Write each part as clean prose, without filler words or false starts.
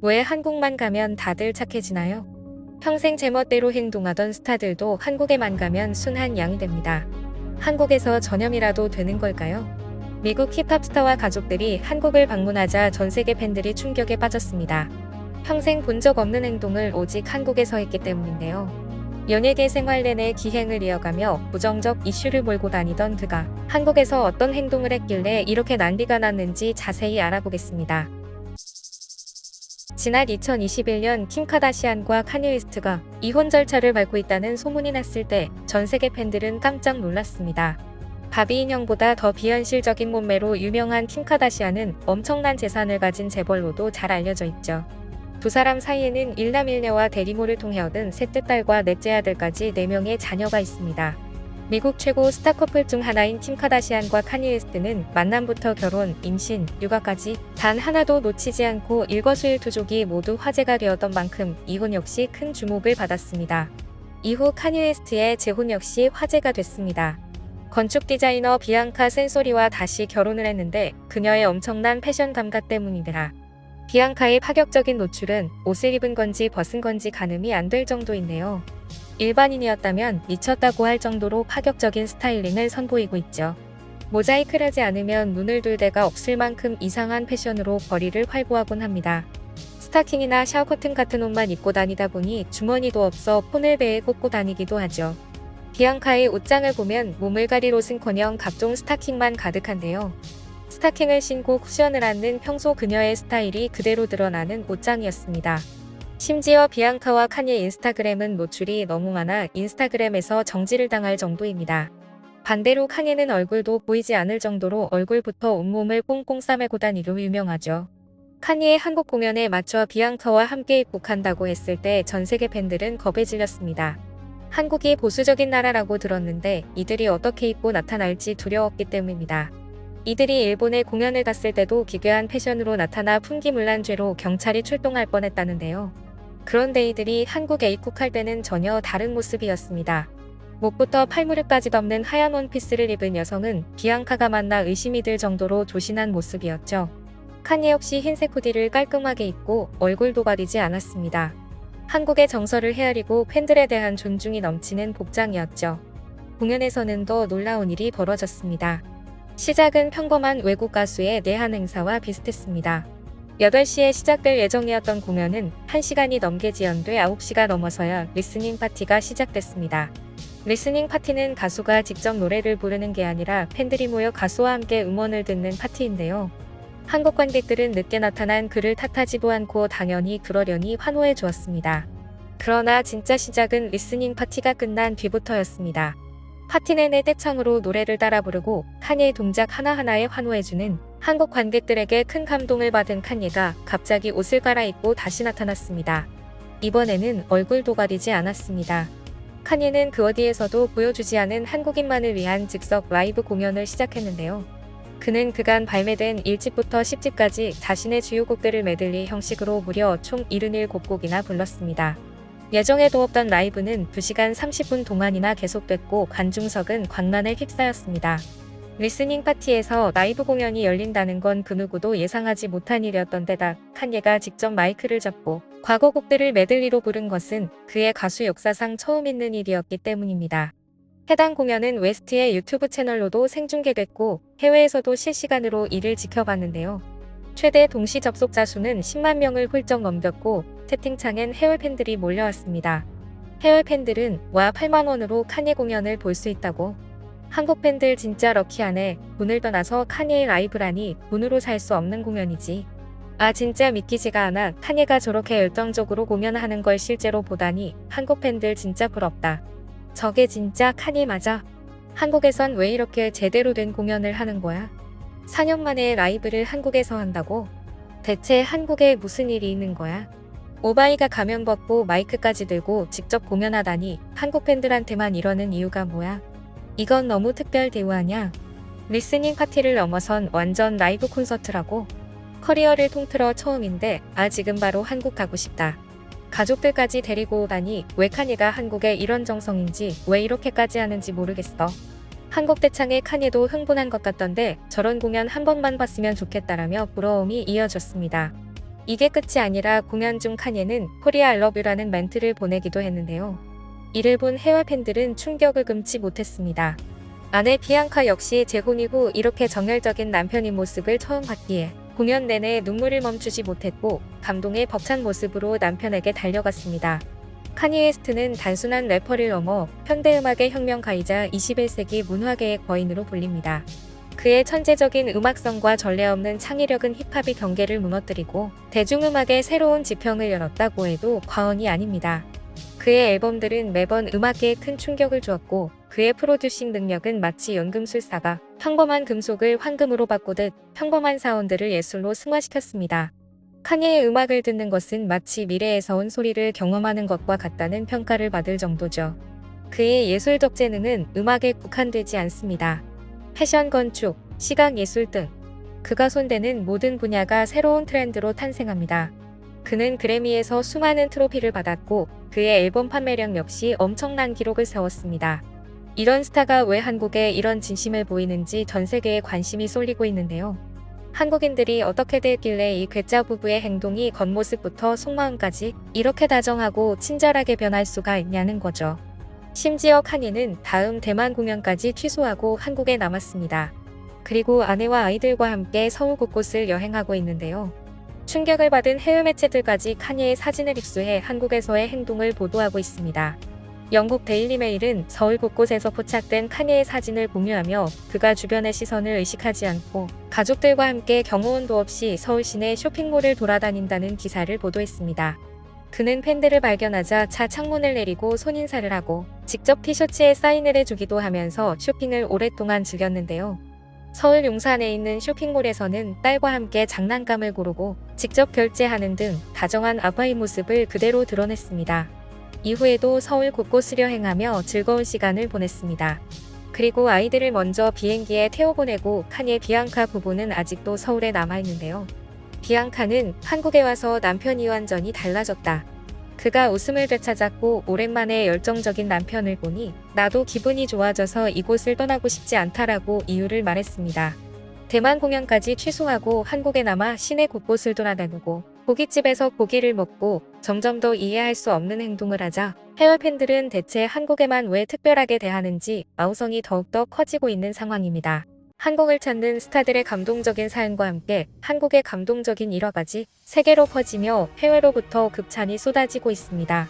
왜 한국만 가면 다들 착해지나요? 평생 제멋대로 행동하던 스타들도 한국에만 가면 순한 양이 됩니다. 한국에서 전염이라도 되는 걸까요? 미국 힙합 스타와 가족들이 한국을 방문하자 전 세계 팬들이 충격에 빠졌습니다. 평생 본 적 없는 행동을 오직 한국에서 했기 때문인데요. 연예계 생활 내내 기행을 이어가며 부정적 이슈를 몰고 다니던 그가 한국에서 어떤 행동을 했길래 이렇게 난리가 났는지 자세히 알아보겠습니다. 지난 2021년 킴 카다시안과 카니 웨스트가 이혼 절차를 밟고 있다는 소문이 났을 때 전 세계 팬들은 깜짝 놀랐습니다. 바비 인형보다 더 비현실적인 몸매로 유명한 킴 카다시안은 엄청난 재산을 가진 재벌로도 잘 알려져 있죠. 두 사람 사이에는 일남일녀와 대리모를 통해 얻은 셋째 딸과 넷째 아들까지 4명의 자녀가 있습니다. 미국 최고 스타 커플 중 하나인 킴 카다시안과 카니 웨스트는 만남부터 결혼, 임신, 육아까지 단 하나도 놓치지 않고 일거수일투족이 모두 화제가 되었던 만큼 이혼 역시 큰 주목을 받았습니다. 이후 카니 웨스트의 재혼 역시 화제가 됐습니다. 건축 디자이너 비앙카 센소리와 다시 결혼을 했는데 그녀의 엄청난 패션 감각 때문이더라. 비앙카의 파격적인 노출은 옷을 입은 건지 벗은 건지 가늠이 안 될 정도인데요. 일반인이었다면 미쳤다고 할 정도로 파격적인 스타일링을 선보이고 있죠. 모자이크를 하지 않으면 눈을 둘 데가 없을 만큼 이상한 패션으로 거리를 활보하곤 합니다. 스타킹이나 샤워커튼 같은 옷만 입고 다니다 보니 주머니도 없어 폰을 배에 꽂고 다니기도 하죠. 비앙카의 옷장을 보면 몸을 가릴 옷은커녕 각종 스타킹만 가득한데요. 스타킹을 신고 쿠션을 앉는 평소 그녀의 스타일이 그대로 드러나는 옷장이었습니다. 심지어 비앙카와 카니의 인스타그램은 노출이 너무 많아 인스타그램에서 정지를 당할 정도입니다. 반대로 카니는 얼굴도 보이지 않을 정도로 얼굴부터 온몸을 꽁꽁 싸매고 다니로 유명하죠. 카니의 한국 공연에 맞춰 비앙카와 함께 입국한다고 했을 때 전 세계 팬들은 겁에 질렸습니다. 한국이 보수적인 나라라고 들었는데 이들이 어떻게 입고 나타날지 두려웠기 때문입니다. 이들이 일본에 공연을 갔을 때도 기괴한 패션으로 나타나 풍기물난죄로 경찰이 출동할 뻔했다는데요. 그런데 이들이 한국에 입국할 때는 전혀 다른 모습이었습니다. 목부터 팔무릎까지 덮는 하얀 원피스를 입은 여성은 비앙카가 맞나 의심이 들 정도로 조신한 모습이었죠. 카니 역시 흰색 후디를 깔끔하게 입고 얼굴도 가리지 않았습니다. 한국의 정서를 헤아리고 팬들에 대한 존중이 넘치는 복장이었죠. 공연에서는 더 놀라운 일이 벌어졌습니다. 시작은 평범한 외국 가수의 내한 행사와 비슷했습니다. 8시에 시작될 예정이었던 공연은 1시간이 넘게 지연돼 9시가 넘어서야 리스닝 파티가 시작됐습니다. 리스닝 파티는 가수가 직접 노래를 부르는 게 아니라 팬들이 모여 가수와 함께 음원을 듣는 파티인데요. 한국 관객들은 늦게 나타난 그를 탓하지도 않고 당연히 그러려니 환호해 주었습니다. 그러나 진짜 시작은 리스닝 파티가 끝난 뒤부터였습니다. 파티 내내 떼창으로 노래를 따라 부르고 카니의 동작 하나하나에 환호해주는 한국 관객들에게 큰 감동을 받은 카니가 갑자기 옷을 갈아입고 다시 나타났습니다. 이번에는 얼굴도 가리지 않았습니다. 카니는 그 어디에서도 보여주지 않은 한국인만을 위한 즉석 라이브 공연을 시작했는데요. 그는 그간 발매된 1집부터 10집까지 자신의 주요 곡들을 메들리 형식으로 무려 총 77곡이나 불렀습니다. 예정에도 없던 라이브는 2시간 30분 동안이나 계속됐고 관중석은 광란에 휩싸였습니다. 리스닝 파티에서 라이브 공연이 열린다는 건 그 누구도 예상하지 못한 일이었던 데다 칸예가 직접 마이크를 잡고 과거 곡들을 메들리로 부른 것은 그의 가수 역사상 처음 있는 일이었기 때문입니다. 해당 공연은 웨스트의 유튜브 채널로도 생중계됐고 해외에서도 실시간으로 이를 지켜봤는데요. 최대 동시 접속자 수는 10만 명을 훌쩍 넘겼고 채팅창엔 해외 팬들이 몰려왔습니다. 해외 팬들은 와 8만 원으로 카니 공연을 볼 수 있다고. 한국 팬들 진짜 럭키하네. 돈을 떠나서 카니의 라이브라니 돈으로 살 수 없는 공연이지. 아 진짜 믿기지가 않아. 카니가 저렇게 열정적으로 공연하는 걸 실제로 보다니 한국 팬들 진짜 부럽다. 저게 진짜 카니 맞아? 한국에선 왜 이렇게 제대로 된 공연을 하는 거야? 4년 만에 라이브를 한국에서 한다고? 대체 한국에 무슨 일이 있는 거야? 오바이가 가면 벗고 마이크까지 들고 직접 공연하다니 한국 팬들한테만 이러는 이유가 뭐야? 이건 너무 특별 대우 아냐? 리스닝 파티를 넘어선 완전 라이브 콘서트라고? 커리어를 통틀어 처음인데 지금 바로 한국 가고 싶다. 가족들까지 데리고 오다니 왜 카니가 한국에 이런 정성인지 왜 이렇게까지 하는지 모르겠어. 한국 대창의 카니도 흥분한 것 같던데 저런 공연 한 번만 봤으면 좋겠다라며 부러움이 이어졌습니다. 이게 끝이 아니라 공연 중 칸예는 코리아 I love you라는 멘트를 보내기도 했는데요. 이를 본 해외 팬들은 충격을 금치 못했습니다. 아내 비앙카 역시 재혼 이후 이렇게 정열적인 남편인 모습을 처음 봤기에 공연 내내 눈물을 멈추지 못했고 감동의 벅찬 모습으로 남편에게 달려갔습니다. 카니 웨스트는 단순한 래퍼를 넘어 현대음악의 혁명가이자 21세기 문화계의 거인으로 불립니다. 그의 천재적인 음악성과 전례 없는 창의력은 힙합의 경계를 무너뜨리고 대중음악의 새로운 지평을 열었다고 해도 과언이 아닙니다. 그의 앨범들은 매번 음악계에 큰 충격을 주었고 그의 프로듀싱 능력은 마치 연금술사가 평범한 금속을 황금으로 바꾸듯 평범한 사운드를 예술로 승화시켰습니다. 카니의 음악을 듣는 것은 마치 미래에서 온 소리를 경험하는 것과 같다는 평가를 받을 정도죠. 그의 예술적 재능은 음악에 국한되지 않습니다. 패션, 건축, 시각 예술 등 그가 손대는 모든 분야가 새로운 트렌드로 탄생합니다. 그는 그래미에서 수많은 트로피를 받았고 그의 앨범 판매량 역시 엄청난 기록을 세웠습니다. 이런 스타가 왜 한국에 이런 진심을 보이는지 전 세계에 관심이 쏠리고 있는데요. 한국인들이 어떻게 됐길래 이 괴짜 부부의 행동이 겉모습부터 속마음까지 이렇게 다정하고 친절하게 변할 수가 있냐는 거죠. 심지어 카니는 다음 대만 공연까지 취소하고 한국에 남았습니다. 그리고 아내와 아이들과 함께 서울 곳곳을 여행하고 있는데요. 충격을 받은 해외 매체들까지 카니의 사진을 입수해 한국에서의 행동을 보도하고 있습니다. 영국 데일리메일은 서울 곳곳에서 포착된 카니의 사진을 공유하며 그가 주변의 시선을 의식하지 않고 가족들과 함께 경호원도 없이 서울 시내 쇼핑몰을 돌아다닌다는 기사를 보도했습니다. 그는 팬들을 발견하자 차 창문을 내리고 손인사를 하고 직접 티셔츠에 사인을 해주기도 하면서 쇼핑을 오랫동안 즐겼는데요. 서울 용산에 있는 쇼핑몰에서는 딸과 함께 장난감을 고르고 직접 결제하는 등 다정한 아빠의 모습을 그대로 드러냈습니다. 이후에도 서울 곳곳을 여행하며 즐거운 시간을 보냈습니다. 그리고 아이들을 먼저 비행기에 태워보내고 카니의 비앙카 부부는 아직도 서울에 남아있는데요. 비앙카는 한국에 와서 남편이 완전히 달라졌다. 그가 웃음을 되찾았고 오랜만에 열정적인 남편을 보니 나도 기분이 좋아져서 이곳을 떠나고 싶지 않다라고 이유를 말했습니다. 대만 공연까지 취소하고 한국에 남아 시내 곳곳을 돌아다니고 고깃집에서 고기를 먹고 점점 더 이해할 수 없는 행동을 하자 해외 팬들은 대체 한국에만 왜 특별하게 대하는지 아우성이 더욱더 커지고 있는 상황입니다. 한국을 찾는 스타들의 감동적인 사연과 함께 한국의 감동적인 일화까지 세계로 퍼지며 해외로부터 극찬이 쏟아지고 있습니다.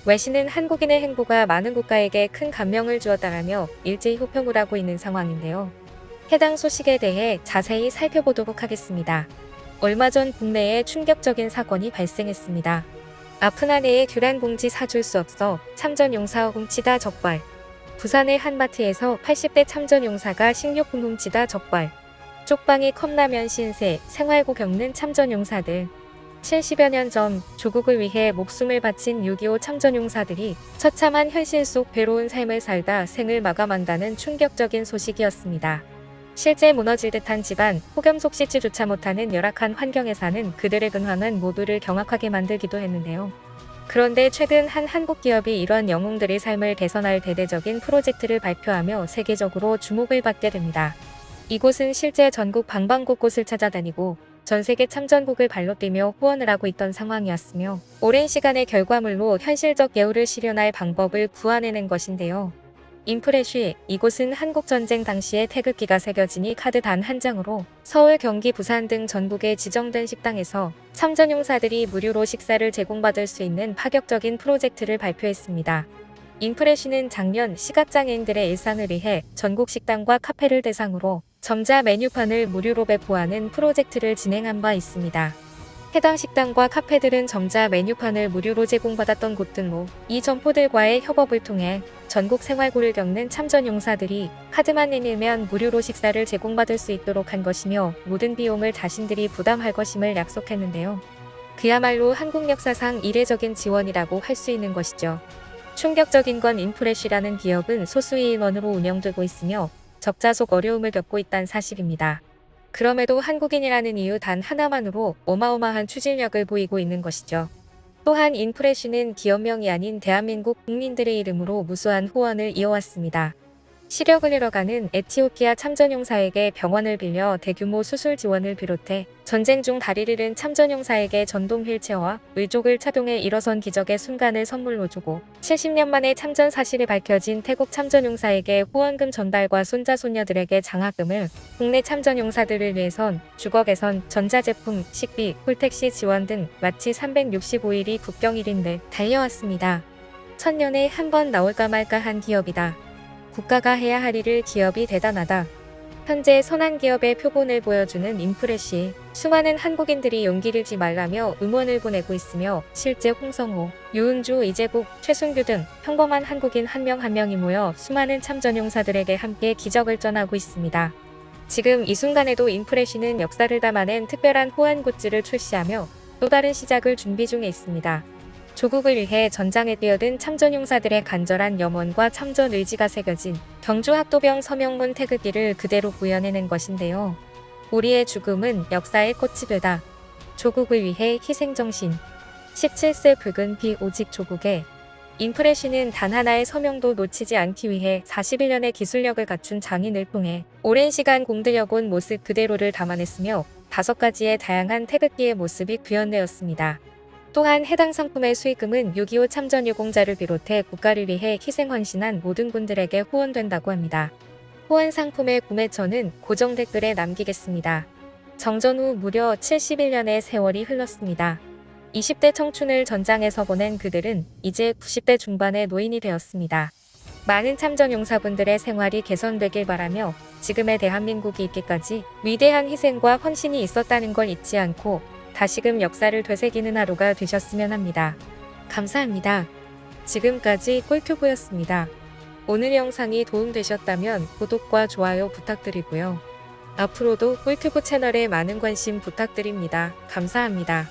외신은 한국인의 행보가 많은 국가에게 큰 감명을 주었다라며 일제히 호평을 하고 있는 상황인데요. 해당 소식에 대해 자세히 살펴보도록 하겠습니다. 얼마 전 국내에 충격적인 사건이 발생했습니다. 아픈 아내의 듀란 봉지 사줄 수 없어 참전용사 훔치다 적발. 부산의 한 마트에서 80대 참전용사가 식료품 훔치다 적발. 쪽방이 컵라면 신세, 생활고 겪는 참전용사들. 70여 년 전 조국을 위해 목숨을 바친 6.25 참전용사들이 처참한 현실 속 괴로운 삶을 살다 생을 마감한다는 충격적인 소식이었습니다. 실제 무너질 듯한 집안, 폭염 속 씻지조차 못하는 열악한 환경에 사는 그들의 근황은 모두를 경악하게 만들기도 했는데요. 그런데 최근 한 한국 기업이 이런 영웅들의 삶을 개선할 대대적인 프로젝트를 발표하며 세계적으로 주목을 받게 됩니다. 이곳은 실제 전국 방방곳곳을 찾아다니고 전 세계 참전국을 발로 뛰며 후원을 하고 있던 상황이었으며 오랜 시간의 결과물로 현실적 예우를 실현할 방법을 구안해낸 것인데요. 인프레쉬, 이곳은 한국전쟁 당시의 태극기가 새겨진 카드 단 한 장으로 서울, 경기, 부산 등 전국의 지정된 식당에서 참전용사들이 무료로 식사를 제공받을 수 있는 파격적인 프로젝트를 발표했습니다. 인프레쉬는 작년 시각장애인들의 일상을 위해 전국 식당과 카페를 대상으로 점자 메뉴판을 무료로 배포하는 프로젝트를 진행한 바 있습니다. 해당 식당과 카페들은 점자 메뉴판을 무료로 제공받았던 곳들로 이 점포들과의 협업을 통해 전국 생활고를 겪는 참전용사들이 카드만 내밀면 무료로 식사를 제공받을 수 있도록 한 것이며 모든 비용을 자신들이 부담할 것임을 약속했는데요. 그야말로 한국 역사상 이례적인 지원이라고 할 수 있는 것이죠. 충격적인 건 인프레쉬라는 기업은 소수의 인원으로 운영되고 있으며 적자 속 어려움을 겪고 있다는 사실입니다. 그럼에도 한국인이라는 이유 단 하나만으로 어마어마한 추진력을 보이고 있는 것이죠. 또한 인프레쉬는 기업명이 아닌 대한민국 국민들의 이름으로 무수한 후원을 이어왔습니다. 시력을 잃어가는 에티오피아 참전용사에게 병원을 빌려 대규모 수술 지원을 비롯해 전쟁 중 다리를 잃은 참전용사에게 전동 휠체어와 의족을 차동해 일어선 기적의 순간을 선물로 주고 70년 만에 참전 사실이 밝혀진 태국 참전용사에게 후원금 전달과 손자 손녀들에게 장학금을, 국내 참전용사들을 위해선 주거 개선, 전자제품, 식비, 콜택시 지원 등 마치 365일이 국경일인데 달려왔습니다. 천년에 한 번 나올까 말까 한 기업이다. 국가가 해야 할 일을 기업이 대단하다. 현재 선한 기업의 표본을 보여주는 인프레시, 수많은 한국인들이 용기를 잃지 말라며 응원을 보내고 있으며 실제 홍성호, 유은주, 이재국, 최순규 등 평범한 한국인 한 명 한 명이 모여 수많은 참전용사들에게 함께 기적을 전하고 있습니다. 지금 이 순간에도 인프레시는 역사를 담아낸 특별한 호환 굿즈를 출시하며 또 다른 시작을 준비 중에 있습니다. 조국을 위해 전장에 뛰어든 참전용사들의 간절한 염원과 참전 의지가 새겨진 경주 학도병 서명문 태극기를 그대로 구현해낸 것인데요. 우리의 죽음은 역사의 꽃이 되다. 조국을 위해 희생정신. 17세 붉은 비 오직 조국에. 인프레시는 단 하나의 서명도 놓치지 않기 위해 41년의 기술력을 갖춘 장인을 통해 오랜 시간 공들여온 모습 그대로를 담아냈으며 5가지의 다양한 태극기의 모습이 구현되었습니다. 또한 해당 상품의 수익금은 6.25 참전 유공자를 비롯해 국가를 위해 희생 헌신한 모든 분들에게 후원된다고 합니다. 후원 상품의 구매처는 고정 댓글에 남기겠습니다. 정전 후 무려 71년의 세월이 흘렀습니다. 20대 청춘을 전장에서 보낸 그들은 이제 90대 중반의 노인이 되었습니다. 많은 참전용사분들의 생활이 개선되길 바라며 지금의 대한민국이 있기까지 위대한 희생과 헌신이 있었다는 걸 잊지 않고 다시금 역사를 되새기는 하루가 되셨으면 합니다. 감사합니다. 지금까지 꿀튜브였습니다. 오늘 영상이 도움되셨다면 구독과 좋아요 부탁드리고요. 앞으로도 꿀튜브 채널에 많은 관심 부탁드립니다. 감사합니다.